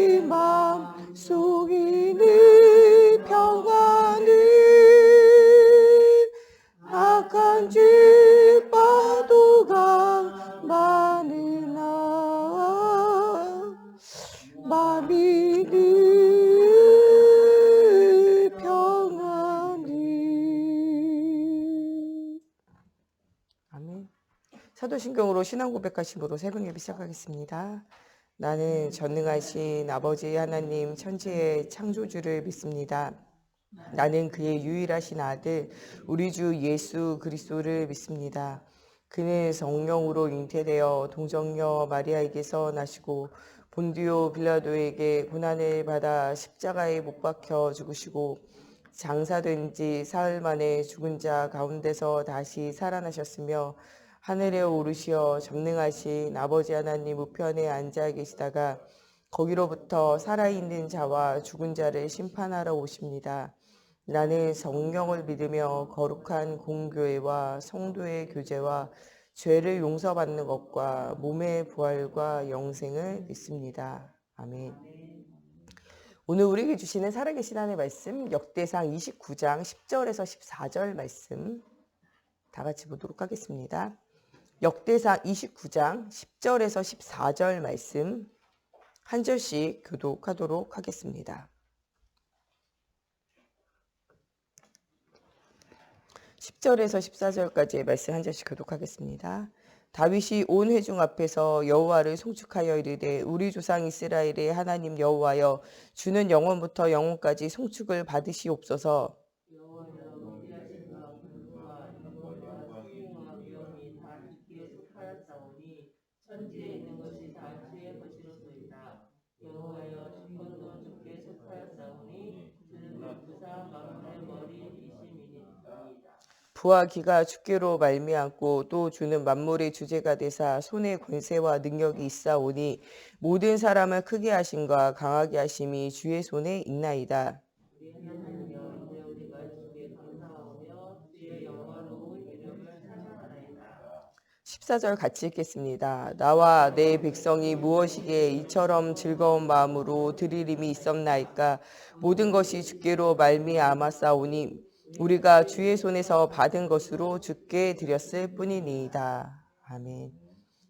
우리 마음속에 늘 평안을 악한 죄 파도가 많으나 마음이 늘 평안을. 아멘. 사도신경으로 신앙 고백하심으로 새벽 예배 시작하겠습니다. 나는 전능하신 아버지 하나님 천지의 창조주를 믿습니다. 나는 그의 유일하신 아들 우리 주 예수 그리스도를 믿습니다. 그는 성령으로 잉태되어 동정녀 마리아에게서 나시고 본디오 빌라도에게 고난을 받아 십자가에 못 박혀 죽으시고 장사된 지 사흘 만에 죽은 자 가운데서 다시 살아나셨으며 하늘에 오르시어 전능하신 아버지 하나님 우편에 앉아 계시다가 거기로부터 살아있는 자와 죽은 자를 심판하러 오십니다. 나는 성령을 믿으며 거룩한 공교회와 성도의 교제와 죄를 용서받는 것과 몸의 부활과 영생을 믿습니다. 아멘. 오늘 우리에게 주시는 살아계신 하나님의 말씀 역대상 29장 10절에서 14절 말씀 다 같이 보도록 하겠습니다. 역대상 29장 10절에서 14절 말씀 한 절씩 교독하도록 하겠습니다. 10절에서 14절까지의 말씀 한 절씩 교독하겠습니다. 다윗이 온 회중 앞에서 여호와를 송축하여 이르되 우리 조상 이스라엘의 하나님 여호와여 주는 영원부터 영원까지 송축을 받으시옵소서. 천지에 있는 것이 다 주의 것이로소이다. 여호와여 주권도 주께 속하였사오니 주는 부사 만물의 머리이심이니이다. 부와 기가 주께로 말미암고 또 주는 만물의 주제가 되사 손에 권세와 능력이 있사오니 모든 사람을 크게 하심과 강하게 하심이 주의 손에 있나이다. 14절 같이 읽겠습니다. 나와 내 백성이 무엇이기에 이처럼 즐거운 마음으로 드리림이 있었나이까. 모든 것이 주께로 말미암았사오니 우리가 주의 손에서 받은 것으로 주께 드렸을 뿐이니이다. 아멘.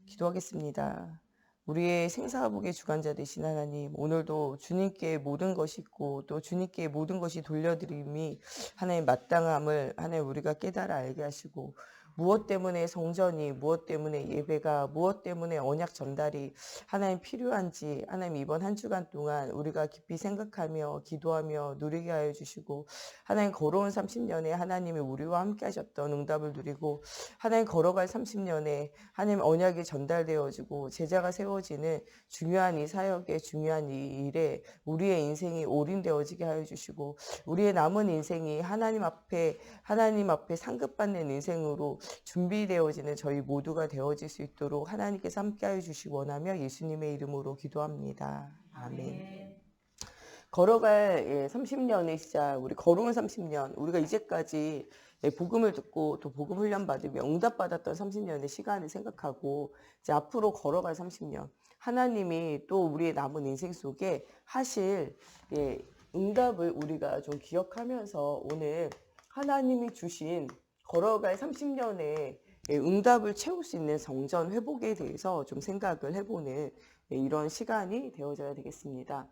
기도하겠습니다. 우리의 생사복의 주관자 되신 하나님, 오늘도 주님께 모든 것이 있고 또 주님께 모든 것이 돌려드림이 하나님 마땅함을 하나님 우리가 깨달아 알게 하시고, 무엇 때문에 성전이, 무엇 때문에 예배가, 무엇 때문에 언약 전달이 하나님 필요한지 하나님 이번 한 주간 동안 우리가 깊이 생각하며 기도하며 누리게 하여 주시고, 하나님 걸어온 30년에 하나님이 우리와 함께 하셨던 응답을 누리고, 하나님 걸어갈 30년에 하나님 언약이 전달되어지고 제자가 세워지는 중요한 이 사역에, 중요한 이 일에 우리의 인생이 올인되어지게 하여 주시고, 우리의 남은 인생이 하나님 앞에 상급받는 인생으로 준비되어지는 저희 모두가 되어질 수 있도록 하나님께서 함께하여 주시기 원하며 예수님의 이름으로 기도합니다. 아멘. 걸어갈 30년의 시작, 우리 걸어온 30년, 우리가 이제까지 복음을 듣고 또 복음 훈련 받으며 응답받았던 30년의 시간을 생각하고 이제 앞으로 걸어갈 30년, 하나님이 또 우리의 남은 인생 속에 하실 응답을 우리가 좀 기억하면서 오늘 하나님이 주신 걸어갈 30년의 응답을 채울 수 있는 성전 회복에 대해서 좀 생각을 해보는 이런 시간이 되어져야 되겠습니다.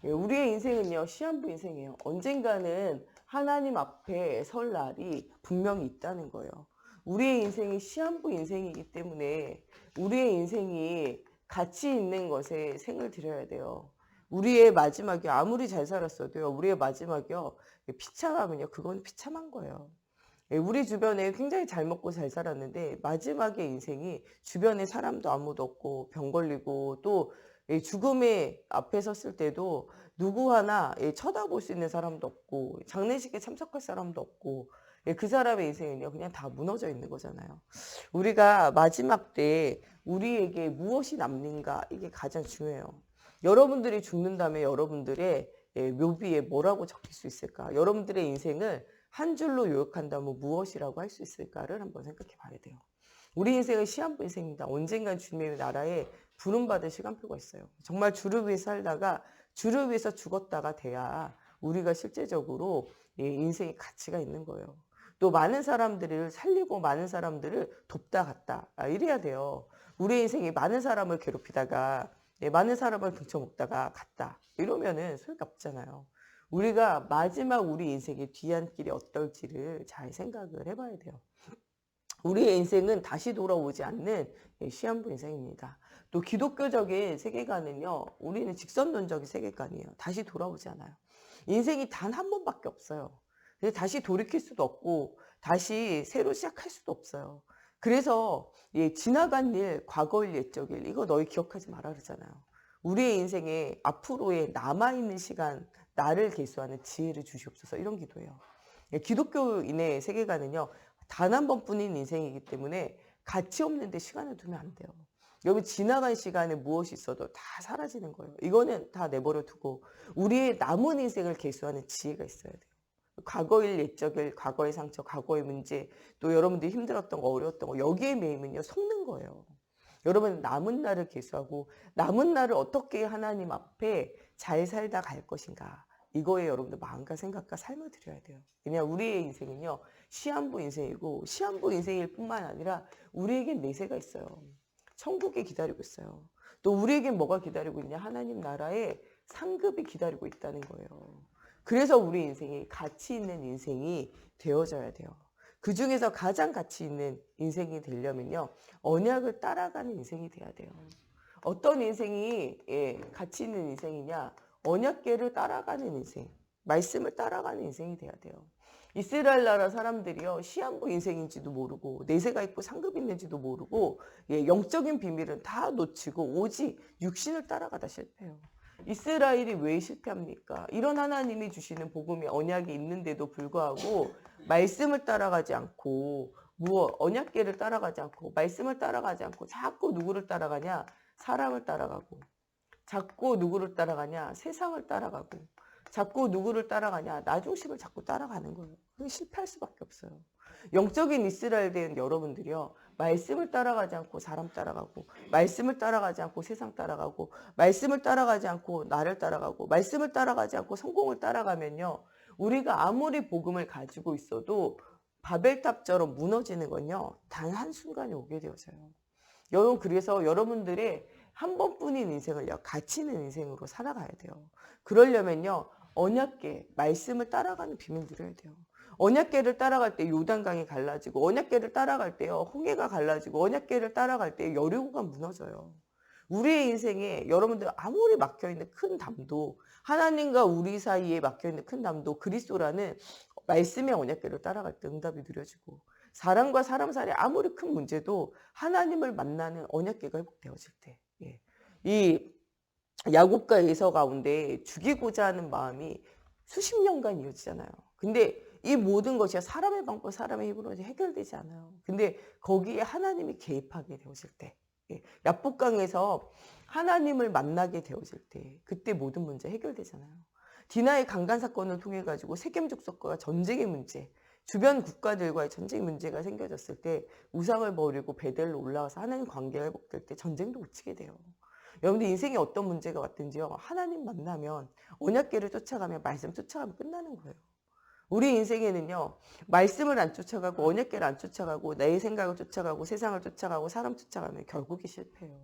우리의 인생은요, 시한부 인생이에요. 언젠가는 하나님 앞에 설 날이 분명히 있다는 거예요. 우리의 인생이 시한부 인생이기 때문에 우리의 인생이 가치 있는 것에 생을 들여야 돼요. 우리의 마지막이 아무리 잘 살았어도요, 우리의 마지막이요, 비참하면요, 그건 비참한 거예요. 우리 주변에 굉장히 잘 먹고 잘 살았는데 마지막에 인생이 주변에 사람도 아무도 없고 병 걸리고 또 죽음의 앞에 섰을 때도 누구 하나 쳐다볼 수 있는 사람도 없고 장례식에 참석할 사람도 없고 그 사람의 인생은요 그냥 다 무너져 있는 거잖아요. 우리가 마지막 때 우리에게 무엇이 남는가, 이게 가장 중요해요. 여러분들이 죽는다면 여러분들의 묘비에 뭐라고 적힐 수 있을까? 여러분들의 인생을 한 줄로 요약한다면 무엇이라고 할 수 있을까를 한번 생각해 봐야 돼요. 우리 인생은 시한부 인생입니다. 언젠간 주님의 나라에 부름받을 시간표가 있어요. 정말 주를 위해 살다가 주를 위해서 죽었다가 돼야 우리가 실제적으로 인생의 가치가 있는 거예요. 또 많은 사람들을 살리고 많은 사람들을 돕다 갔다 이래야 돼요. 우리 인생이 많은 사람을 괴롭히다가 많은 사람을 등쳐먹다가 갔다 이러면은 소용이 없잖아요. 우리가 마지막 우리 인생의 뒤안길이 어떨지를 잘 생각을 해봐야 돼요. 우리의 인생은 다시 돌아오지 않는 시한부 인생입니다. 또 기독교적인 세계관은요, 우리는 직선론적인 세계관이에요. 다시 돌아오지 않아요. 인생이 단 한 번밖에 없어요. 그래서 다시 돌이킬 수도 없고 다시 새로 시작할 수도 없어요. 그래서 지나간 일, 과거일, 옛적 일 이거 너희 기억하지 마라 그러잖아요. 우리의 인생에 앞으로의 남아있는 시간 나를 계수하는 지혜를 주시옵소서 이런 기도예요. 기독교인의 세계관은요. 단 한 번뿐인 인생이기 때문에 가치 없는데 시간을 두면 안 돼요. 여러분 지나간 시간에 무엇이 있어도 다 사라지는 거예요. 이거는 다 내버려 두고 우리의 남은 인생을 계수하는 지혜가 있어야 돼요. 과거일, 옛적일, 과거의 상처, 과거의 문제, 또 여러분들이 힘들었던 거, 어려웠던 거 여기에 매이면요 속는 거예요. 여러분 남은 날을 계수하고 남은 날을 어떻게 하나님 앞에 잘 살다 갈 것인가 이거에 여러분들 마음과 생각과 삶을 드려야 돼요. 그냥 우리의 인생은요 시한부 인생이고 시한부 인생일 뿐만 아니라 우리에겐 내세가 있어요. 천국이 기다리고 있어요. 또 우리에겐 뭐가 기다리고 있냐 하나님 나라에 상급이 기다리고 있다는 거예요. 그래서 우리 인생이 가치 있는 인생이 되어져야 돼요. 그 중에서 가장 가치 있는 인생이 되려면요 언약을 따라가는 인생이 돼야 돼요. 어떤 인생이 가치 있는 인생이냐 언약궤를 따라가는 인생, 말씀을 따라가는 인생이 돼야 돼요. 이스라엘 나라 사람들이요 시한부 인생인지도 모르고 내세가 있고 상급이 있는지도 모르고 영적인 비밀은 다 놓치고 오직 육신을 따라가다 실패해요. 이스라엘이 왜 실패합니까? 이런 하나님이 주시는 복음이 언약이 있는데도 불구하고 말씀을 따라가지 않고 언약궤를 따라가지 않고 말씀을 따라가지 않고 자꾸 누구를 따라가냐? 사람을 따라가고 자꾸 누구를 따라가냐? 세상을 따라가고 자꾸 누구를 따라가냐? 나 중심을 자꾸 따라가는 거예요. 그게 실패할 수밖에 없어요. 영적인 이스라엘 된 여러분들이요. 말씀을 따라가지 않고 사람 따라가고 말씀을 따라가지 않고 세상 따라가고 말씀을 따라가지 않고 나를 따라가고 말씀을 따라가지 않고 성공을 따라가면요. 우리가 아무리 복음을 가지고 있어도 바벨탑처럼 무너지는 건요. 단 한순간에 오게 되어져요. 여러분 그래서 여러분들의 한 번뿐인 인생을요. 가치 있는 인생으로 살아가야 돼요. 그러려면요. 언약궤, 말씀을 따라가는 비밀 들여야 돼요. 언약궤를 따라갈 때 요단강이 갈라지고 언약궤를 따라갈 때요. 홍해가 갈라지고 언약궤를 따라갈 때 여리고가 무너져요. 우리의 인생에 여러분들 아무리 막혀있는 큰 담도 하나님과 우리 사이에 막혀있는 큰 담도 그리스도라는 말씀의 언약궤를 따라갈 때 응답이 누려지고 사람과 사람 사이에 아무리 큰 문제도 하나님을 만나는 언약궤가 회복되어질 때 이 야곱과 에서 가운데 죽이고자 하는 마음이 수십 년간 이어지잖아요. 근데 이 모든 것이 사람의 방법, 사람의 힘으로 해결되지 않아요. 근데 거기에 하나님이 개입하게 되어질 때, 야복강에서 하나님을 만나게 되어질 때, 그때 모든 문제 해결되잖아요. 디나의 강간 사건을 통해 가지고 세겜 족속과 전쟁의 문제, 주변 국가들과의 전쟁 문제가 생겨졌을 때 우상을 버리고 베델로 올라와서 하나님 관계가 회복될 때 전쟁도 그치게 돼요. 여러분들 인생에 어떤 문제가 왔든지요. 하나님 만나면 언약궤를 쫓아가면 말씀 쫓아가면 끝나는 거예요. 우리 인생에는요. 말씀을 안 쫓아가고 언약궤를 안 쫓아가고 내 생각을 쫓아가고 세상을 쫓아가고 사람 쫓아가면 결국이 실패해요.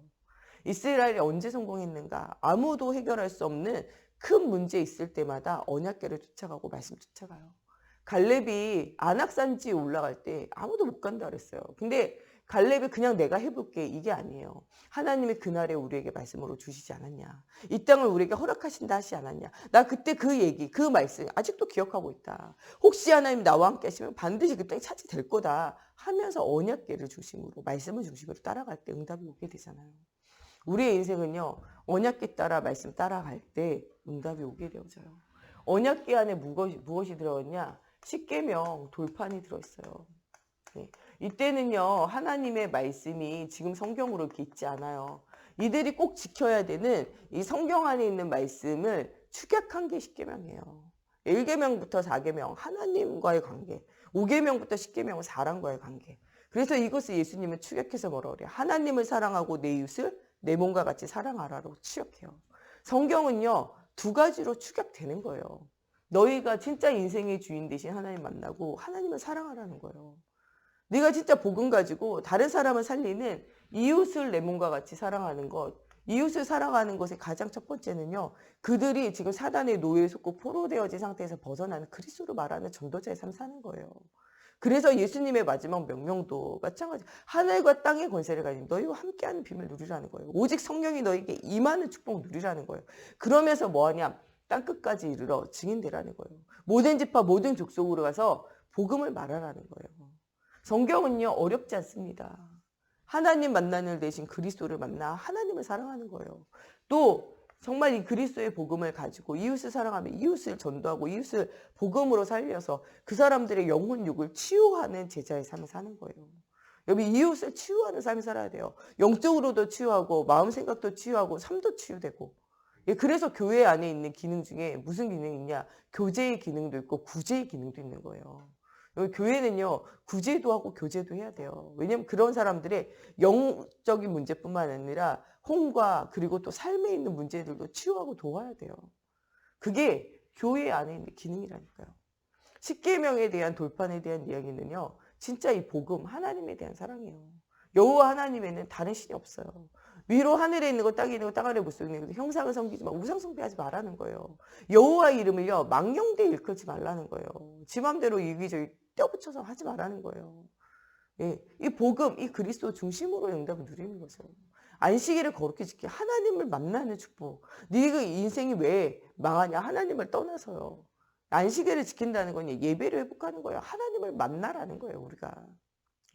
이스라엘이 언제 성공했는가? 아무도 해결할 수 없는 큰 문제 있을 때마다 언약궤를 쫓아가고 말씀 쫓아가요. 갈렙이 안악산지에 올라갈 때 아무도 못 간다 그랬어요. 근데 갈렙이 그냥 내가 해볼게 이게 아니에요. 하나님이 그날에 우리에게 말씀으로 주시지 않았냐. 이 땅을 우리에게 허락하신다 하지 않았냐. 나 그때 그 얘기 그 말씀 아직도 기억하고 있다. 혹시 하나님 나와 함께 하시면 반드시 그 땅이 차지될 거다 하면서 언약궤를 중심으로 말씀을 중심으로 따라갈 때 응답이 오게 되잖아요. 우리의 인생은요. 언약궤 따라 말씀 따라갈 때 응답이 오게 되어져요. 언약궤 안에 무엇이 들어있냐. 십계명 돌판이 들어있어요. 이때는요 하나님의 말씀이 지금 성경으로 이렇게 있지 않아요. 이들이 꼭 지켜야 되는 이 성경 안에 있는 말씀을 축약한 게 십계명이에요. 1계명부터 4계명 하나님과의 관계, 5계명부터 10계명은 사람과의 관계. 그래서 이것을 예수님은 축약해서 뭐라 그래요? 하나님을 사랑하고 내 이웃을 내 몸과 같이 사랑하라고 축약해요. 성경은요 두 가지로 축약되는 거예요. 너희가 진짜 인생의 주인 대신 하나님 만나고 하나님을 사랑하라는 거예요. 네가 진짜 복음 가지고 다른 사람을 살리는 이웃을 내 몸과 같이 사랑하는 것. 이웃을 사랑하는 것의 가장 첫 번째는요. 그들이 지금 사단의 노예에 속고 포로되어진 상태에서 벗어나는 그리스도를 말하는 전도자의 삶 사는 거예요. 그래서 예수님의 마지막 명령도 마찬가지. 하늘과 땅의 권세를 가진 너희와 함께하는 빔을 누리라는 거예요. 오직 성령이 너에게 임하는 축복 누리라는 거예요. 그러면서 뭐하냐? 땅끝까지 이르러 증인되라는 거예요. 모든 지파 모든 족속으로 가서 복음을 말하라는 거예요. 성경은요 어렵지 않습니다. 하나님 만나는 일 대신 그리스도를 만나 하나님을 사랑하는 거예요. 또 정말 이 그리스도의 복음을 가지고 이웃을 사랑하며 이웃을 전도하고 이웃을 복음으로 살려서 그 사람들의 영혼 육을 치유하는 제자의 삶을 사는 거예요. 여기 이웃을 치유하는 삶을 살아야 돼요. 영적으로도 치유하고 마음 생각도 치유하고 삶도 치유되고. 그래서 교회 안에 있는 기능 중에 무슨 기능이 있냐? 교제의 기능도 있고 구제의 기능도 있는 거예요. 여기 교회는요 구제도 하고 교제도 해야 돼요. 왜냐하면 그런 사람들의 영적인 문제뿐만 아니라 혼과 그리고 또 삶에 있는 문제들도 치유하고 도와야 돼요. 그게 교회 안에 있는 기능이라니까요. 십계명에 대한 돌판에 대한 이야기는요 진짜 이 복음 하나님에 대한 사랑이에요. 여호와 하나님에는 다른 신이 없어요. 위로 하늘에 있는 거 땅에 있는 거 땅 아래 못 쓰는 거 형상을 섬기지 마. 우상 숭배하지 말라는 거예요. 여호와 이름을요 망령되이 일컬지 말라는 거예요. 지 맘대로 여기저기 떼어붙여서 하지 말라는 거예요. 예, 이 복음, 이 그리스도 중심으로 응답을 누리는 거죠. 안식일을 거룩히 지키 하나님을 만나는 축복. 네가 인생이 왜 망하냐? 하나님을 떠나서요. 안식일을 지킨다는 건 예배를 회복하는 거예요. 하나님을 만나라는 거예요, 우리가.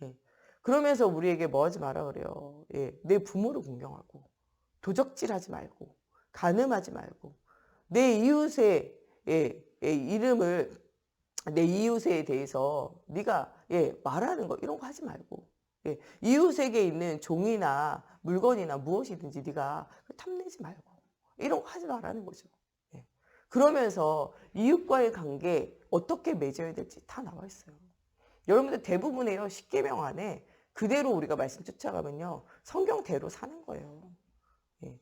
예. 그러면서 우리에게 뭐 하지 마라 그래요. 예. 내 부모를 공경하고 도적질하지 말고 간음하지 말고 내 이웃의 이름을 내 이웃에 대해서 네가 말하는 거 이런 거 하지 말고 이웃에게 있는 종이나 물건이나 무엇이든지 네가 탐내지 말고 이런 거 하지 말라는 거죠. 그러면서 이웃과의 관계 어떻게 맺어야 될지 다 나와 있어요. 여러분들 대부분의요 십계명 안에 그대로 우리가 말씀 쫓아가면요 성경대로 사는 거예요.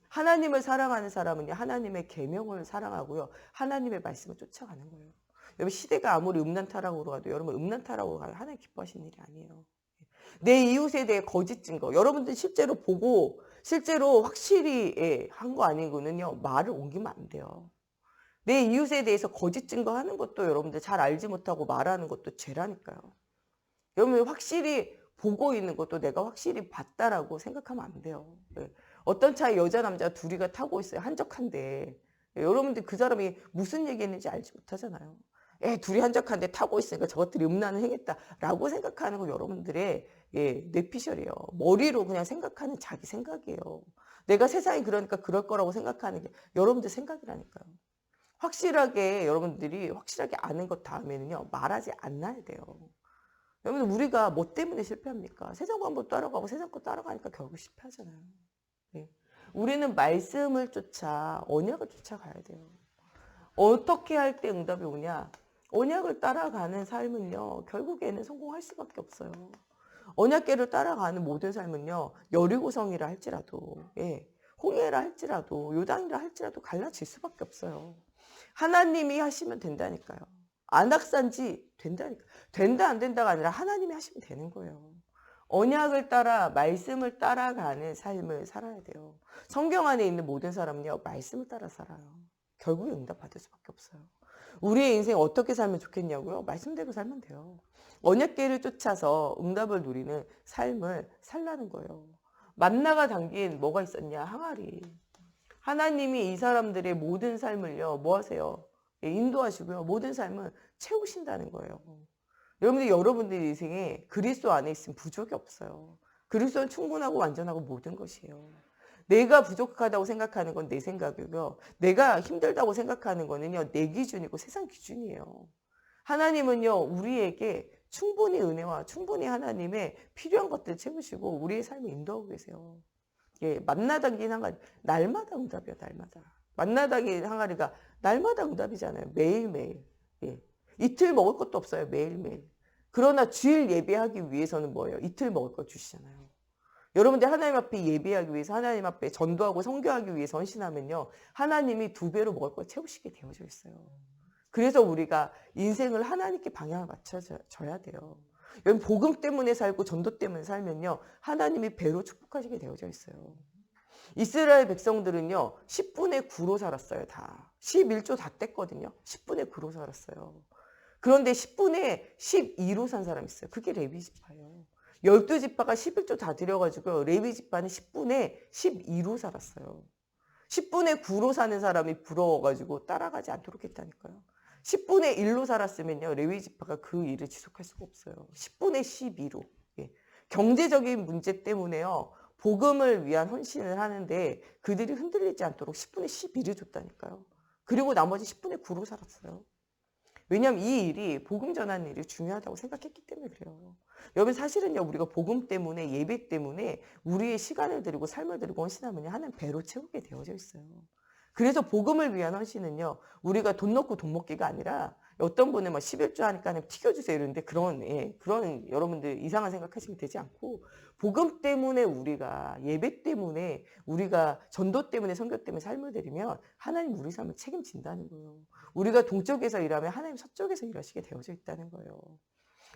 하나님을 사랑하는 사람은요 하나님의 계명을 사랑하고요 하나님의 말씀을 쫓아가는 거예요. 여러분 시대가 아무리 음란타락으로 가도 여러분 음란타락으로 가도 하나님 기뻐하시는 일이 아니에요. 내 이웃에 대해 거짓 증거 여러분들 실제로 보고 실제로 확실히 한 거 아니고는요 말을 옮기면 안 돼요. 내 이웃에 대해서 거짓 증거하는 것도 여러분들 잘 알지 못하고 말하는 것도 죄라니까요. 여러분 확실히 보고 있는 것도 내가 확실히 봤다라고 생각하면 안 돼요. 어떤 차에 여자 남자 둘이가 타고 있어요. 한적한데 여러분들 그 사람이 무슨 얘기했는지 알지 못하잖아요. 둘이 한적한데 타고 있으니까 저것들이 음란을 행했다라고 생각하는 거 여러분들의 뇌피셜이에요. 머리로 그냥 생각하는 자기 생각이에요. 내가 세상이 그러니까 그럴 거라고 생각하는 게 여러분들 생각이라니까요. 확실하게 여러분들이 확실하게 아는 것 다음에는요 말하지 않아야 돼요. 여러분 우리가 뭐 때문에 실패합니까? 세상 방법 따라가고 세상 거 따라가니까 결국 실패하잖아요. 우리는 말씀을 쫓아 언약을 쫓아가야 돼요. 어떻게 할 때 응답이 오냐? 언약을 따라가는 삶은요 결국에는 성공할 수밖에 없어요. 언약궤를 따라가는 모든 삶은요 여리고성이라 할지라도 홍해라 할지라도 요단이라 할지라도 갈라질 수밖에 없어요. 하나님이 하시면 된다니까요. 안악산지 된다니까. 된다 안 된다가 아니라 하나님이 하시면 되는 거예요. 언약을 따라 말씀을 따라가는 삶을 살아야 돼요. 성경 안에 있는 모든 사람은요 말씀을 따라 살아요. 결국에 응답받을 수밖에 없어요. 우리의 인생 어떻게 살면 좋겠냐고요? 말씀대로 살면 돼요. 언약궤를 쫓아서 응답을 누리는 삶을 살라는 거예요. 만나가 담긴 뭐가 있었냐? 항아리. 하나님이 이 사람들의 모든 삶을요 뭐 하세요? 인도하시고요. 모든 삶을 채우신다는 거예요. 여러분들 인생에 그리스도 안에 있으면 부족이 없어요. 그리스도는 충분하고 완전하고 모든 것이에요. 내가 부족하다고 생각하는 건 내 생각이고요. 내가 힘들다고 생각하는 거는요 내 기준이고 세상 기준이에요. 하나님은요 우리에게 충분히 은혜와 충분히 하나님의 필요한 것들 채우시고 우리의 삶을 인도하고 계세요. 만나 담긴 항아리 날마다 응답이요. 날마다. 만나 담긴 항아리가 날마다 응답이잖아요. 매일매일. 이틀 먹을 것도 없어요. 매일매일. 그러나 주일 예배하기 위해서는 뭐예요? 이틀 먹을 거 주시잖아요. 여러분들 하나님 앞에 예배하기 위해서 하나님 앞에 전도하고 선교하기 위해서 헌신하면요. 하나님이 2배로 먹을 걸 채우시게 되어져 있어요. 그래서 우리가 인생을 하나님께 방향을 맞춰줘야 돼요. 여러분 복음 때문에 살고 전도 때문에 살면요. 하나님이 배로 축복하시게 되어져 있어요. 이스라엘 백성들은요. 10분의 9로 살았어요. 다. 11조 다 뗐거든요. 10분의 9로 살았어요. 그런데 10분의 12로 산 사람이 있어요. 그게 레위 지파예요. 12지파가 11조 다 들여가지고 레위 지파는 10분의 12로 살았어요. 10분의 9로 사는 사람이 부러워가지고 따라가지 않도록 했다니까요. 10분의 1로 살았으면요. 레위 지파가 그 일을 지속할 수가 없어요. 10분의 12로. 예. 경제적인 문제 때문에요. 복음을 위한 헌신을 하는데 그들이 흔들리지 않도록 10분의 12를 줬다니까요. 그리고 나머지 10분의 9로 살았어요. 왜냐하면 이 일이 복음 전하는 일이 중요하다고 생각했기 때문에 그래요. 여러분 사실은요. 우리가 복음 때문에 예배 때문에 우리의 시간을 드리고 삶을 드리고 헌신하면요. 하나님 배로 채우게 되어져 있어요. 그래서 복음을 위한 헌신은요. 우리가 돈 넣고 돈 먹기가 아니라 어떤 분은 막 11조 하니까 튀겨주세요 이러는데 그런 여러분들 이상한 생각하시면 되지 않고 복음 때문에 우리가 예배 때문에 우리가 전도 때문에 선교 때문에 삶을 드리면 하나님 우리 삶을 책임진다는 거예요. 우리가 동쪽에서 일하면 하나님 서쪽에서 일하시게 되어져 있다는 거예요.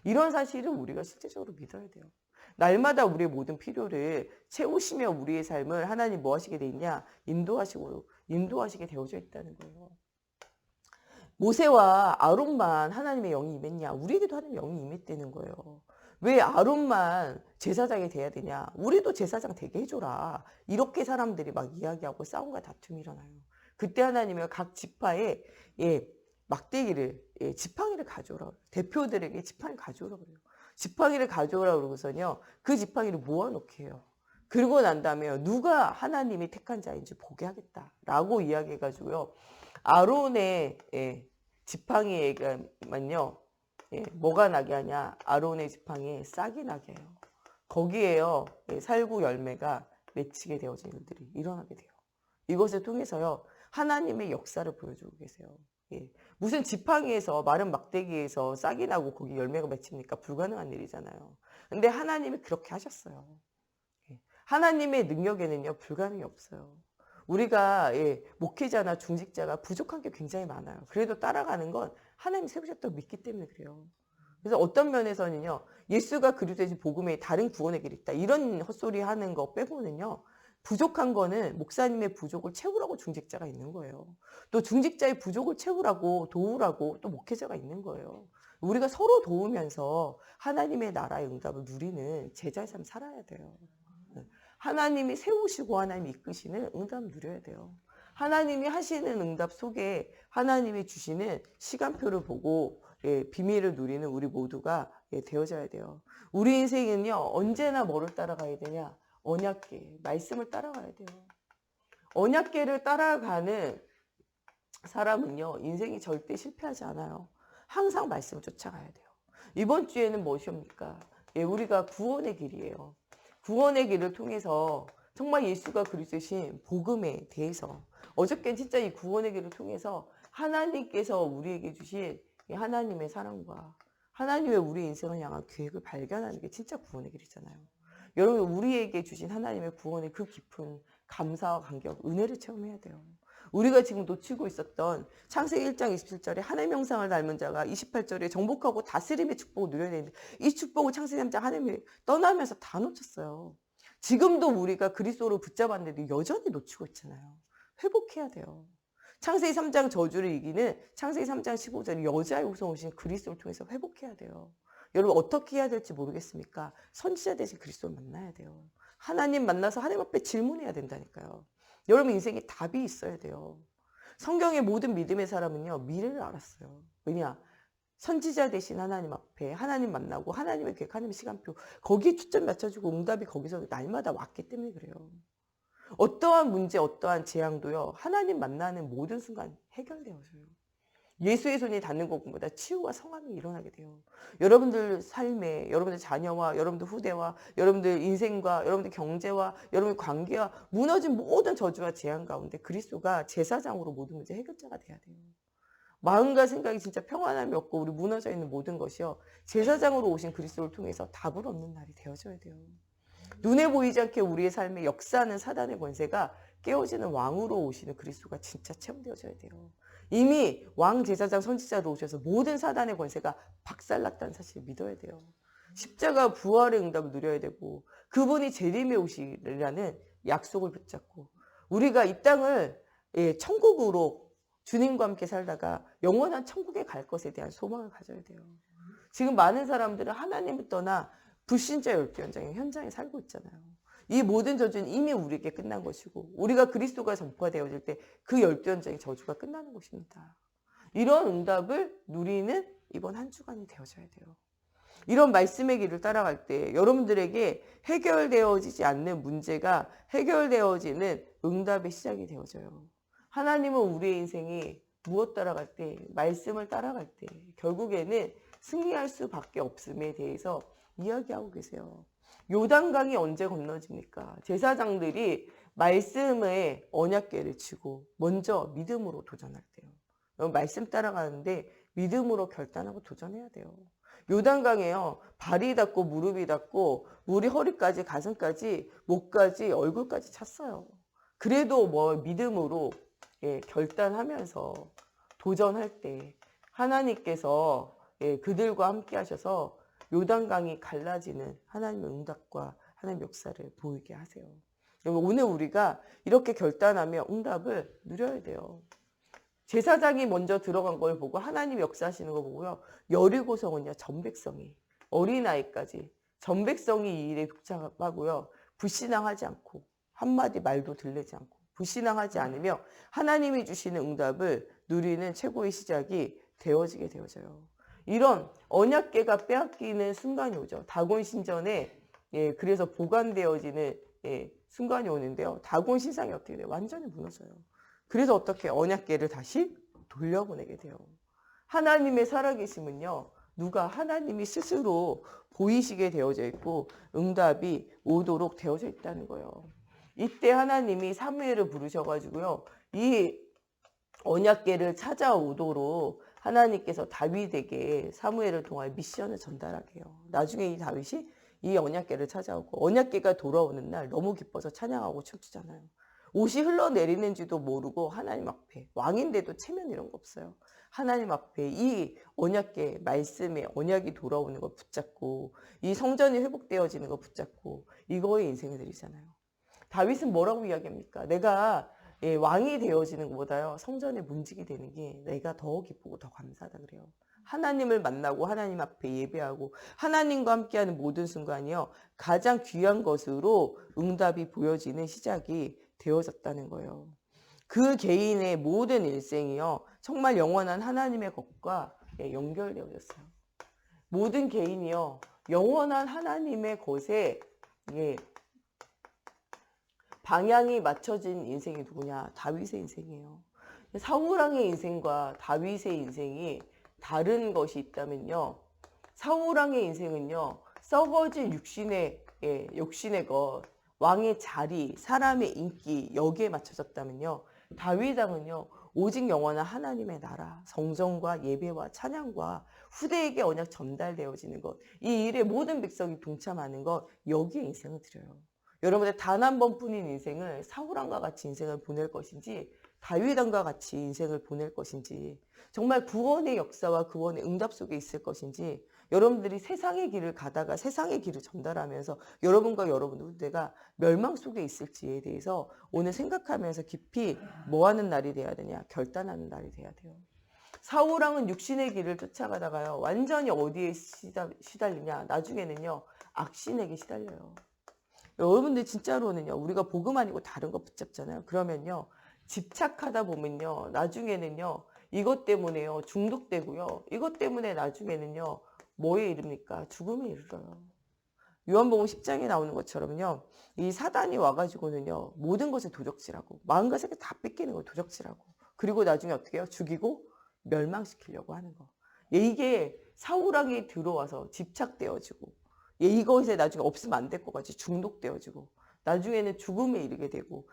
이런 사실을 우리가 실제적으로 믿어야 돼요. 날마다 우리의 모든 필요를 채우시며 우리의 삶을 하나님 뭐 하시게 돼 있냐? 인도하시게 되어져 있다는 거예요. 모세와 아론만 하나님의 영이 임했냐? 우리에게도 하나님의 영이 임했다는 거예요. 왜 아론만 제사장이 돼야 되냐? 우리도 제사장 되게 해줘라. 이렇게 사람들이 막 이야기하고 싸움과 다툼이 일어나요. 그때 하나님은 각 지파에 막대기를 지팡이를 가져오라. 대표들에게 지팡이를 가져오라 그래요. 지팡이를 가져오라 그러고서는요. 그 지팡이를 모아놓게 해요. 그러고 난 다음에 누가 하나님이 택한 자인지 보게 하겠다라고 이야기해가지고요. 아론의 지팡이에만요. 뭐가 나게 하냐? 아론의 지팡이에 싹이 나게 해요. 거기에요. 살구 열매가 맺히게 되어진 일들이 일어나게 돼요. 이것을 통해서요. 하나님의 역사를 보여주고 계세요. 무슨 지팡이에서 마른 막대기에서 싹이 나고 거기 열매가 맺힙니까? 불가능한 일이잖아요. 근데 하나님이 그렇게 하셨어요. 하나님의 능력에는요. 불가능이 없어요. 우리가 목회자나 중직자가 부족한 게 굉장히 많아요. 그래도 따라가는 건 하나님이 세우셨다고 믿기 때문에 그래요. 그래서 어떤 면에서는요. 예수가 그리스도의 복음에 다른 구원의 길이 있다. 이런 헛소리 하는 거 빼고는요. 부족한 거는 목사님의 부족을 채우라고 중직자가 있는 거예요. 또 중직자의 부족을 채우라고 도우라고 또 목회자가 있는 거예요. 우리가 서로 도우면서 하나님의 나라의 응답을 누리는 제자의 삶 살아야 돼요. 하나님이 세우시고 하나님이 이끄시는 응답 누려야 돼요. 하나님이 하시는 응답 속에 하나님이 주시는 시간표를 보고 비밀을 누리는 우리 모두가 되어져야 돼요. 우리 인생은요. 언제나 뭐를 따라가야 되냐? 언약궤, 말씀을 따라가야 돼요. 언약궤를 따라가는 사람은요. 인생이 절대 실패하지 않아요. 항상 말씀을 쫓아가야 돼요. 이번 주에는 무엇입니까? 우리가 구원의 길이에요. 구원의 길을 통해서 정말 예수가 그리스도신 복음에 대해서 어저께는 진짜 이 구원의 길을 통해서 하나님께서 우리에게 주신 하나님의 사랑과 하나님의 우리 인생을 향한 계획을 발견하는 게 진짜 구원의 길이잖아요. 여러분 우리에게 주신 하나님의 구원의 그 깊은 감사와 감격, 은혜를 체험해야 돼요. 우리가 지금 놓치고 있었던 창세기 1장 27절에 하나님의 형상을 닮은 자가 28절에 정복하고 다스림의 축복을 누려야 되는데 이 축복을 창세기 3장 하나님이 떠나면서 다 놓쳤어요. 지금도 우리가 그리스도를 붙잡았는데도 여전히 놓치고 있잖아요. 회복해야 돼요. 창세기 3장 저주를 이기는 창세기 3장 15절 여자의 후손 오신 그리스도를 통해서 회복해야 돼요. 여러분 어떻게 해야 될지 모르겠습니까? 선지자 대신 그리스도를 만나야 돼요. 하나님 만나서 하나님 앞에 질문해야 된다니까요. 여러분 인생에 답이 있어야 돼요. 성경의 모든 믿음의 사람은요. 미래를 알았어요. 왜냐? 선지자 대신 하나님 앞에 하나님 만나고 하나님의 계획, 하나님의 시간표 거기에 초점 맞춰주고 응답이 거기서 날마다 왔기 때문에 그래요. 어떠한 문제, 어떠한 재앙도요. 하나님 만나는 모든 순간 해결되어져요. 예수의 손이 닿는 것보다 치유와 성함이 일어나게 돼요. 여러분들 삶에, 여러분들 자녀와, 여러분들 후대와, 여러분들 인생과, 여러분들 경제와, 여러분들 관계와 무너진 모든 저주와 재앙 가운데 그리스도가 제사장으로 모든 문제 해결자가 돼야 돼요. 마음과 생각이 진짜 평안함이 없고 우리 무너져 있는 모든 것이요. 제사장으로 오신 그리스도를 통해서 답을 얻는 날이 되어져야 돼요. 눈에 보이지 않게 우리의 삶에 역사하는 사단의 권세가 깨어지는 왕으로 오시는 그리스도가 진짜 체험되어져야 돼요. 이미 왕, 제사장, 선지자로 오셔서 모든 사단의 권세가 박살났다는 사실을 믿어야 돼요. 십자가 부활의 응답을 누려야 되고 그분이 재림에 오시리라는 약속을 붙잡고 우리가 이 땅을 천국으로 주님과 함께 살다가 영원한 천국에 갈 것에 대한 소망을 가져야 돼요. 지금 많은 사람들은 하나님을 떠나 불신자 열두 현장에 살고 있잖아요. 이 모든 저주는 이미 우리에게 끝난 것이고 우리가 그리스도가 전파되어질 때 그 열두 현장의 저주가 끝나는 것입니다. 이런 응답을 누리는 이번 한 주간이 되어져야 돼요. 이런 말씀의 길을 따라갈 때 여러분들에게 해결되어지지 않는 문제가 해결되어지는 응답의 시작이 되어져요. 하나님은 우리의 인생이 무엇 따라갈 때, 말씀을 따라갈 때 결국에는 승리할 수밖에 없음에 대해서 이야기하고 계세요. 요단강이 언제 건너집니까? 제사장들이 말씀의 언약궤를 치고 먼저 믿음으로 도전할 때요. 말씀 따라가는데 믿음으로 결단하고 도전해야 돼요. 요단강에요. 발이 닿고 무릎이 닿고 물이 허리까지 가슴까지 목까지 얼굴까지 찼어요. 그래도 믿음으로 결단하면서 도전할 때 하나님께서 그들과 함께 하셔서 요단강이 갈라지는 하나님의 응답과 하나님의 역사를 보이게 하세요. 오늘 우리가 이렇게 결단하며 응답을 누려야 돼요. 제사장이 먼저 들어간 걸 보고 하나님 역사하시는 거 보고요. 여리고성은요. 전 백성이 어린아이까지 전 백성이 이 일에 동참하고요. 불신앙하지 않고 한마디 말도 들리지 않고 불신앙하지 않으며 하나님이 주시는 응답을 누리는 최고의 시작이 되어지게 되어져요. 이런 언약궤가 빼앗기는 순간이 오죠. 다곤 신전에 그래서 보관되어지는 순간이 오는데요. 다곤 신상이 어떻게 돼요? 완전히 무너져요. 그래서 어떻게 언약궤를 다시 돌려보내게 돼요. 하나님의 살아계심은요. 누가 하나님이 스스로 보이시게 되어져 있고 응답이 오도록 되어져 있다는 거예요. 이때 하나님이 사무엘을 부르셔가지고요. 이 언약궤를 찾아오도록 하나님께서 다윗에게 사무엘을 통하여 미션을 전달하게 해요. 나중에 이 다윗이 이 언약궤를 찾아오고 언약궤가 돌아오는 날 너무 기뻐서 찬양하고 춤추잖아요. 옷이 흘러내리는지도 모르고 하나님 앞에 왕인데도 체면 이런 거 없어요. 하나님 앞에 이 언약궤 말씀의 언약이 돌아오는 걸 붙잡고 이 성전이 회복되어지는 걸 붙잡고 이거에 인생을 드리잖아요. 다윗은 뭐라고 이야기합니까? 내가 왕이 되어지는 것보다요. 성전의 문지기 되는 게 내가 더 기쁘고 더 감사하다 그래요. 하나님을 만나고 하나님 앞에 예배하고 하나님과 함께하는 모든 순간이요. 가장 귀한 것으로 응답이 보여지는 시작이 되어졌다는 거예요. 그 개인의 모든 일생이요. 정말 영원한 하나님의 것과 연결되어졌어요. 모든 개인이요. 영원한 하나님의 것에 방향이 맞춰진 인생이 누구냐? 다윗의 인생이에요. 사울왕의 인생과 다윗의 인생이 다른 것이 있다면요. 사울왕의 인생은요. 썩어진 육신의 것, 왕의 자리, 사람의 인기 여기에 맞춰졌다면요. 다윗왕은요. 오직 영원한 하나님의 나라, 성전과 예배와 찬양과 후대에게 언약 전달되어지는 것, 이 일에 모든 백성이 동참하는 것 여기에 인생을 드려요. 여러분들 단 한 번뿐인 인생을 사울왕과 같이 인생을 보낼 것인지 다윗왕과 같이 인생을 보낼 것인지 정말 구원의 역사와 구원의 응답 속에 있을 것인지 여러분들이 세상의 길을 가다가 세상의 길을 전달하면서 여러분과 여러분들가 멸망 속에 있을지에 대해서 오늘 생각하면서 깊이 뭐 하는 날이 돼야 되냐? 결단하는 날이 돼야 돼요. 사울왕은 육신의 길을 쫓아가다가요. 완전히 어디에 시달리냐? 나중에는요. 악신에게 시달려요. 여러분들 진짜로는요. 우리가 복음 아니고 다른 거 붙잡잖아요. 그러면요. 집착하다 보면요. 나중에는요. 이것 때문에요. 중독되고요. 이것 때문에 나중에는요. 뭐에 이릅니까? 죽음에 이르러요. 요한복음 10장에 나오는 것처럼요. 이 사단이 와가지고는요. 모든 것을 도적질하고 마음과 생각 다 뺏기는 걸 도적질하고 그리고 나중에 어떻게 해요? 죽이고 멸망시키려고 하는 거. 이게 사울왕이 들어와서 집착되어지고 이것에 나중에 없으면 안 될 것 같이 중독되어지고 나중에는 죽음에 이르게 되고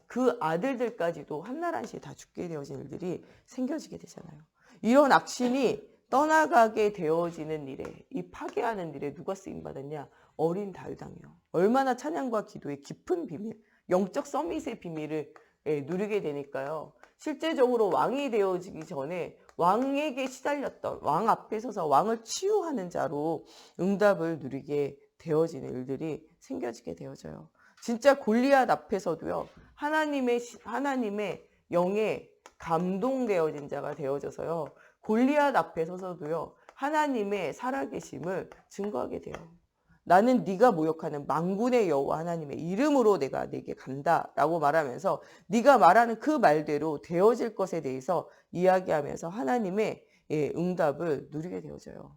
그 아들들까지도 한나라한시에 다 죽게 되어진 일들이 생겨지게 되잖아요. 이런 악신이 떠나가게 되어지는 일에 이 파괴하는 일에 누가 쓰임받았냐? 어린 다윗왕이요. 얼마나 찬양과 기도의 깊은 비밀, 영적 서밋의 비밀을 누리게 되니까요. 실제적으로 왕이 되어지기 전에 왕에게 시달렸던 왕 앞에 서서 왕을 치유하는 자로 응답을 누리게 되어지는 일들이 생겨지게 되어져요. 진짜 골리앗 앞에서도요. 하나님의 영에 감동되어진 자가 되어져서요. 골리앗 앞에 서서도요. 하나님의 살아계심을 증거하게 돼요. 나는 네가 모욕하는 만군의 여호와 하나님의 이름으로 내가 네게 간다라고 말하면서 네가 말하는 그 말대로 되어질 것에 대해서 이야기하면서 하나님의 응답을 누리게 되어져요.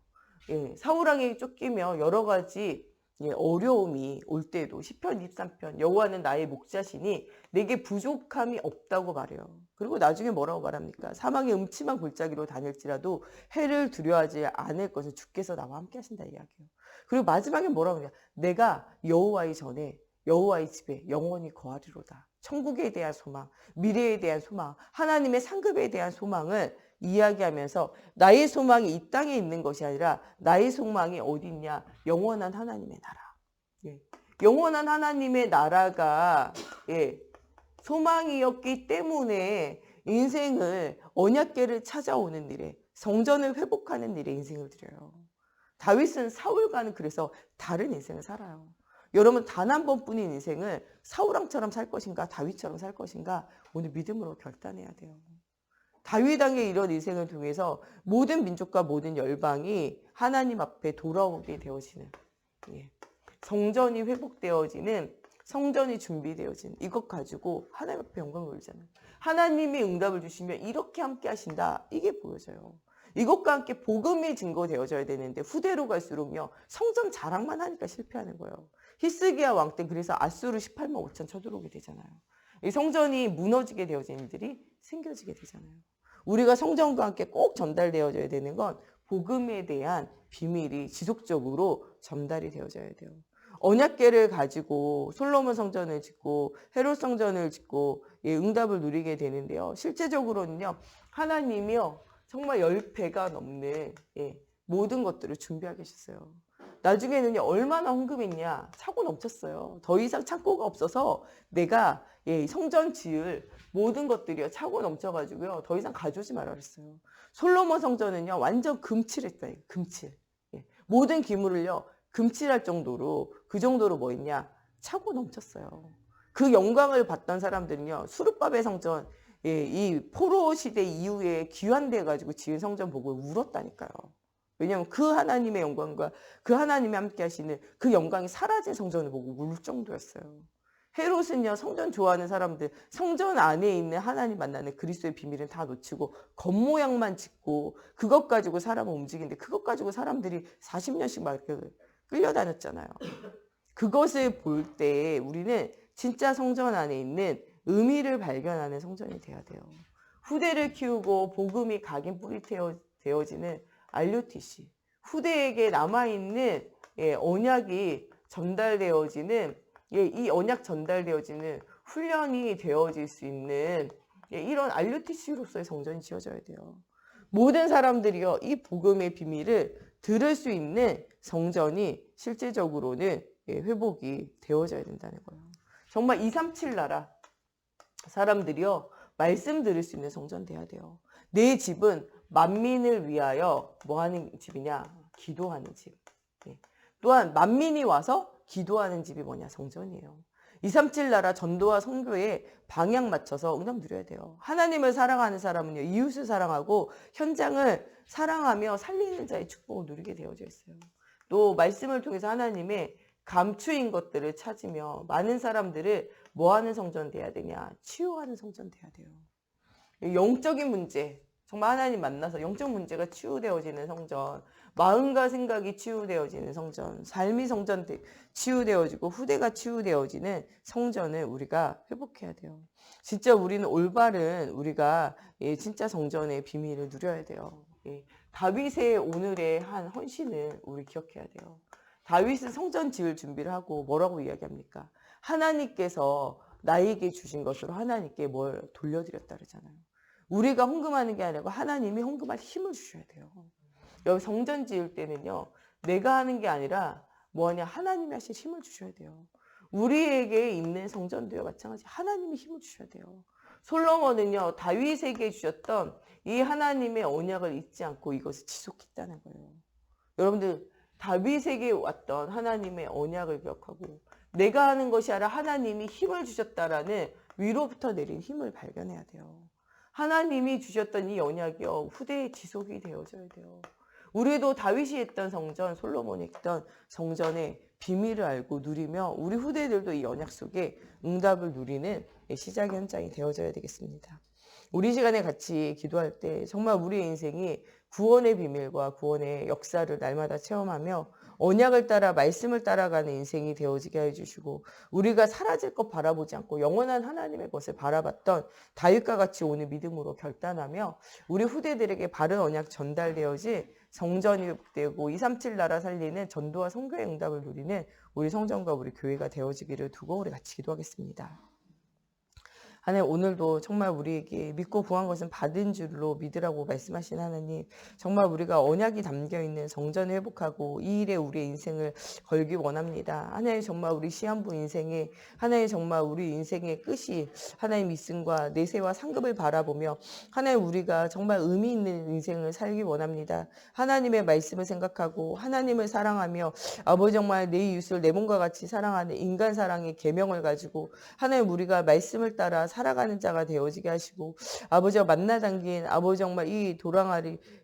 사울왕이 쫓기며 여러 가지 어려움이 올 때도 시편 23편 여호와는 나의 목자시니 내게 부족함이 없다고 말해요. 그리고 나중에 뭐라고 말합니까? 사망의 음침한 골짜기로 다닐지라도 해를 두려워하지 않을 것을 주께서 나와 함께 하신다 이야기예요. 그리고 마지막에 뭐라고 하냐? 내가 여호와의 전에 여호와의 집에 영원히 거하리로다. 천국에 대한 소망, 미래에 대한 소망, 하나님의 상급에 대한 소망을 이야기하면서 나의 소망이 이 땅에 있는 것이 아니라 나의 소망이 어디 있냐? 영원한 하나님의 나라. 영원한 하나님의 나라가 소망이었기 때문에 인생을 언약궤를 찾아오는 일에 성전을 회복하는 일에 인생을 드려요. 다윗은 사울과는 그래서 다른 인생을 살아요. 여러분 단 한 번뿐인 인생을 사울왕처럼 살 것인가 다윗처럼 살 것인가 오늘 믿음으로 결단해야 돼요. 다윗왕의 이런 인생을 통해서 모든 민족과 모든 열방이 하나님 앞에 돌아오게 되어지는 성전이 회복되어지는 성전이 준비되어진 이것 가지고 하나님 앞에 영광을 돌리잖아요. 하나님이 응답을 주시면 이렇게 함께 하신다. 이게 보여져요. 이것과 함께 복음이 증거되어져야 되는데 후대로 갈수록요. 성전 자랑만 하니까 실패하는 거예요. 히스기야 왕 때 그래서 아수르 18만 5천 쳐들어오게 되잖아요. 이 성전이 무너지게 되어진 일들이 생겨지게 되잖아요. 우리가 성전과 함께 꼭 전달되어져야 되는 건 복음에 대한 비밀이 지속적으로 전달이 되어져야 돼요. 언약궤를 가지고 솔로몬 성전을 짓고 헤롯 성전을 짓고 응답을 누리게 되는데요. 실제적으로는요. 하나님이요. 정말 10배가 넘는 모든 것들을 준비하고 계셨어요. 나중에는요. 얼마나 헌금했냐. 차고 넘쳤어요. 더 이상 창고가 없어서 내가 성전 지을 모든 것들이요. 차고 넘쳐가지고요. 더 이상 가져오지 말라 그랬어요. 솔로몬 성전은요. 완전 금칠했어요. 금칠. 모든 기물을요. 금칠할 정도로 그 정도로 뭐 있냐. 차고 넘쳤어요. 그 영광을 받던 사람들은요. 수르바벨 성전 이 포로 시대 이후에 귀환돼 가지고 지은 성전 보고 울었다니까요. 왜냐하면 그 하나님의 영광과 그 하나님이 함께 하시는 그 영광이 사라진 성전을 보고 울 정도였어요. 헤롯은요. 성전 좋아하는 사람들 성전 안에 있는 하나님 만나는 그리스도의 비밀은 다 놓치고 겉모양만 짓고 그것 가지고 사람을 움직이는데 그것 가지고 사람들이 40년씩 막 이렇게 끌려다녔잖아요. 그것을 볼 때 우리는 진짜 성전 안에 있는 의미를 발견하는 성전이 돼야 돼요. 후대를 키우고 복음이 각인 뿌리 되어지는 RUTC. 후대에게 남아있는 언약이 전달되어지는 이 언약 전달되어지는 훈련이 되어질 수 있는 이런 RUTC로서의 성전이 지어져야 돼요. 모든 사람들이요. 이 복음의 비밀을 들을 수 있는 성전이 실제적으로는 회복이 되어져야 된다는 거예요. 정말 237 나라 사람들이요. 말씀 들을 수 있는 성전 돼야 돼요. 내 집은 만민을 위하여 뭐 하는 집이냐? 기도하는 집. 또한 만민이 와서 기도하는 집이 뭐냐? 성전이에요. 237 나라 전도와 선교에 방향 맞춰서 응답 누려야 돼요. 하나님을 사랑하는 사람은요. 이웃을 사랑하고 현장을 사랑하며 살리는 자의 축복을 누리게 되어져 있어요. 또 말씀을 통해서 하나님의 감추인 것들을 찾으며 많은 사람들을 뭐 하는 성전 돼야 되냐? 치유하는 성전 돼야 돼요. 영적인 문제, 정말 하나님 만나서 영적 문제가 치유되어지는 성전, 마음과 생각이 치유되어지는 성전, 삶이 성전 치유되어지고 후대가 치유되어지는 성전을 우리가 회복해야 돼요. 진짜 우리는 올바른 우리가 진짜 성전의 비밀을 누려야 돼요. 다윗의 오늘의 한 헌신을 우리 기억해야 돼요. 다윗은 성전 지을 준비를 하고 뭐라고 이야기합니까? 하나님께서 나에게 주신 것으로 하나님께 뭘 돌려드렸다 그러잖아요. 우리가 헌금하는 게 아니고 하나님이 헌금할 힘을 주셔야 돼요. 여기 성전 지을 때는요. 내가 하는 게 아니라 뭐하냐? 하나님이 하실 힘을 주셔야 돼요. 우리에게 있는 성전도요 마찬가지 하나님이 힘을 주셔야 돼요. 솔로몬은요 다윗에게 주셨던 이 하나님의 언약을 잊지 않고 이것을 지속했다는 거예요. 여러분들 다윗에게 왔던 하나님의 언약을 기억하고 내가 하는 것이 아니라 하나님이 힘을 주셨다라는 위로부터 내린 힘을 발견해야 돼요. 하나님이 주셨던 이 언약이요 후대에 지속이 되어져야 돼요. 우리도 다윗이 했던 성전, 솔로몬이 했던 성전의 비밀을 알고 누리며 우리 후대들도 이 언약 속에 응답을 누리는 시작 현장이 되어져야 되겠습니다. 우리 시간에 같이 기도할 때 정말 우리의 인생이 구원의 비밀과 구원의 역사를 날마다 체험하며 언약을 따라 말씀을 따라가는 인생이 되어지게 해주시고 우리가 사라질 것 바라보지 않고 영원한 하나님의 것을 바라봤던 다윗과 같이 오늘 믿음으로 결단하며 우리 후대들에게 바른 언약 전달되어지 성전이 회복되고 237 나라 살리는 전도와 선교의 응답을 누리는 우리 성전과 우리 교회가 되어지기를 두고 우리 같이 기도하겠습니다. 하나님 오늘도 정말 우리에게 믿고 구한 것은 받은 줄로 믿으라고 말씀하신 하나님 정말 우리가 언약이 담겨있는 성전을 회복하고 이 일에 우리의 인생을 걸기 원합니다. 하나님 정말 우리 시한부 인생에 하나님 정말 우리 인생의 끝이 하나님 믿음과 내세와 상급을 바라보며 하나님 우리가 정말 의미 있는 인생을 살기 원합니다. 하나님의 말씀을 생각하고 하나님을 사랑하며 아버지 정말 내 이웃을 내 몸과 같이 사랑하는 인간 사랑의 계명을 가지고 하나님 우리가 말씀을 따라 살아가는 자가 되어지게 하시고 아버지와 만나 담긴 아버지 정말 이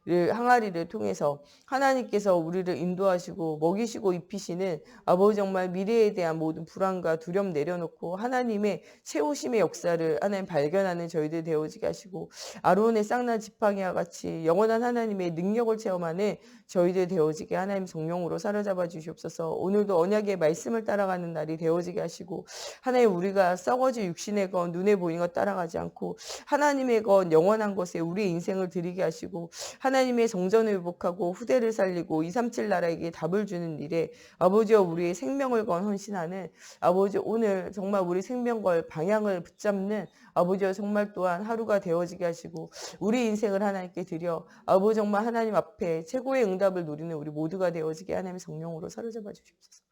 항아리를 통해서 하나님께서 우리를 인도하시고 먹이시고 입히시는 아버지 정말 미래에 대한 모든 불안과 두려움 내려놓고 하나님의 채우심의 역사를 하나님 발견하는 저희들 되어지게 하시고 아론의 쌍난 지팡이와 같이 영원한 하나님의 능력을 체험하는 저희들 되어지게 하나님 성령으로 사로잡아 주시옵소서. 오늘도 언약의 말씀을 따라가는 날이 되어지게 하시고 하나님 우리가 썩어질 육신의 것 눈에 보이는 것 따라가지 않고 하나님의 것 영원한 것에 우리의 인생을 드리게 하시고 하나님의 성전을 회복하고 후대를 살리고 237 나라에게 답을 주는 일에 아버지와 우리의 생명을 건 헌신하는 아버지 오늘 정말 우리 생명 걸 방향을 붙잡는 아버지와 정말 또한 하루가 되어지게 하시고 우리 인생을 하나님께 드려 아버지 정말 하나님 앞에 최고의 응답을 누리는 우리 모두가 되어지게 하나님의 성령으로 사로잡아 주시옵소서.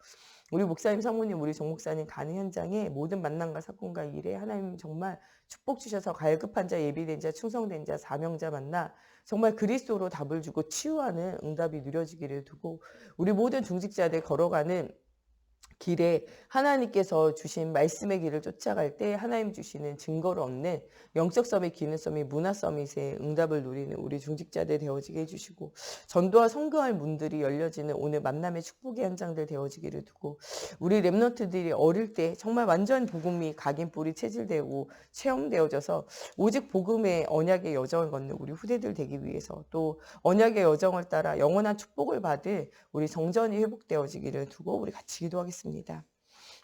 우리 목사님, 사모님, 우리 정 목사님 가는 현장에 모든 만남과 사건과 일에 하나님 정말 축복 주셔서 갈급한 자, 예비된 자, 충성된 자, 사명자 만나 정말 그리스도로 답을 주고 치유하는 응답이 누려지기를 두고 우리 모든 중직자들 걸어가는 길에 하나님께서 주신 말씀의 길을 쫓아갈 때 하나님 주시는 증거를 얻는 영적 서밋, 기능 서밋, 문화 서밋의 응답을 누리는 우리 중직자들 되어지게 해주시고 전도와 선교할 문들이 열려지는 오늘 만남의 축복의 현장들 되어지기를 두고 우리 랩런트들이 어릴 때 정말 완전 복음이 각인뿌리 체질되고 체험되어져서 오직 복음의 언약의 여정을 걷는 우리 후대들 되기 위해서 또 언약의 여정을 따라 영원한 축복을 받을 우리 성전이 회복되어지기를 두고 우리 같이 기도하겠습니다.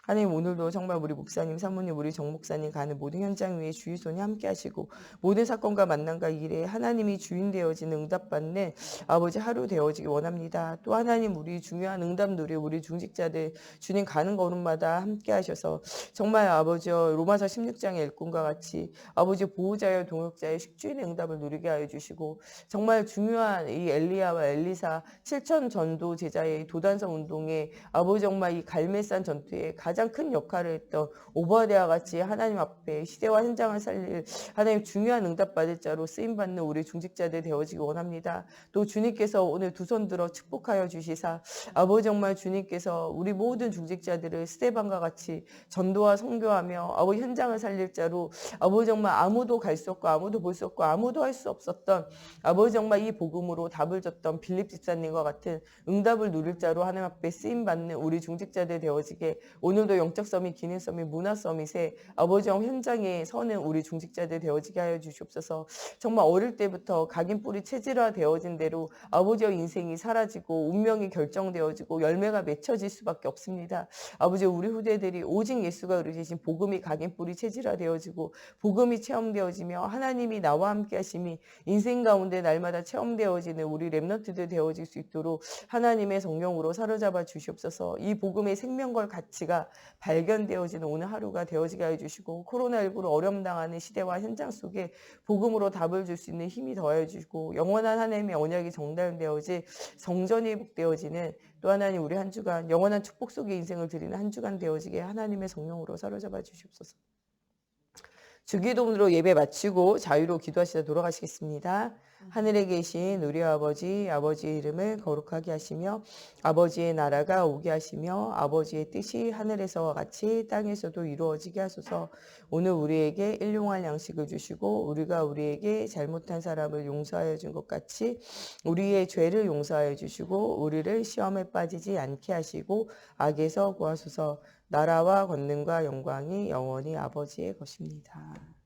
하나님 오늘도 정말 우리 목사님, 사모님, 우리 정 목사님 가는 모든 현장 위에 주의 손이 함께 하시고 모든 사건과 만남과 일에 하나님이 주인 되어지는 응답받는 아버지 하루 되어지기 원합니다. 또 하나님 우리 중요한 응답 누리 우리 중직자들 주님 가는 걸음마다 함께 하셔서 정말 아버지 로마서 16장의 일꾼과 같이 아버지 보호자여 동역자의 식주인의 응답을 누리게 하여 주시고 정말 중요한 이 엘리야와 엘리사 7천 전도 제자의 도단성 운동에 아버지 정말 이 갈멜산 전투에 가장 큰 역할을 했던 오바댜와 같이 하나님 앞에 시대와 현장을 살릴 하나님 중요한 응답받을 자로 쓰임받는 우리 중직자들 되어지기 원합니다. 또 주님께서 오늘 두 손 들어 축복하여 주시사 아버지 정말 주님께서 우리 모든 중직자들을 스데반과 같이 전도와 선교하며 아버지 현장을 살릴 자로 아버지 정말 아무도 갈 수 없고 아무도 볼 수 없고 아무도 할 수 없었던 아버지 정말 이 복음으로 답을 줬던 빌립 집사님과 같은 응답을 누릴 자로 하나님 앞에 쓰임받는 우리 중직자들 되어지게 오늘도 영적 서밋, 기능 서밋, 문화 서밋에 아버지 현장에 서는 우리 중직자들 되어지게 하여 주시옵소서. 정말 어릴 때부터 각인 뿌리 체질화 되어진 대로 아버지의 인생이 사라지고 운명이 결정되어지고 열매가 맺혀질 수밖에 없습니다. 아버지 우리 후대들이 오직 예수가 이루신 복음이 각인 뿌리 체질화 되어지고 복음이 체험되어지며 하나님이 나와 함께 하심이 인생 가운데 날마다 체험되어지는 우리 랩런트들 되어질 수 있도록 하나님의 성령으로 사로잡아 주시옵소서. 이 복음의 생명걸 가치가 발견되어지는 오늘 하루가 되어지게 해주시고 코로나19로 어려움당하는 시대와 현장 속에 복음으로 답을 줄 수 있는 힘이 더해 주시고 영원한 하나님의 언약이 정달되어지 성전이 회복되어지는 또 하나님 우리 한 주간 영원한 축복 속에 인생을 드리는 한 주간 되어지게 하나님의 성령으로 사로잡아 주시옵소서. 주기도문으로 예배 마치고 자유로 기도하시다 돌아가시겠습니다. 하늘에 계신 우리 아버지, 아버지의 이름을 거룩하게 하시며 아버지의 나라가 오게 하시며 아버지의 뜻이 하늘에서와 같이 땅에서도 이루어지게 하소서. 오늘 우리에게 일용할 양식을 주시고 우리가 우리에게 잘못한 사람을 용서하여 준 것 같이 우리의 죄를 용서하여 주시고 우리를 시험에 빠지지 않게 하시고 악에서 구하소서. 나라와 권능과 영광이 영원히 아버지의 것입니다.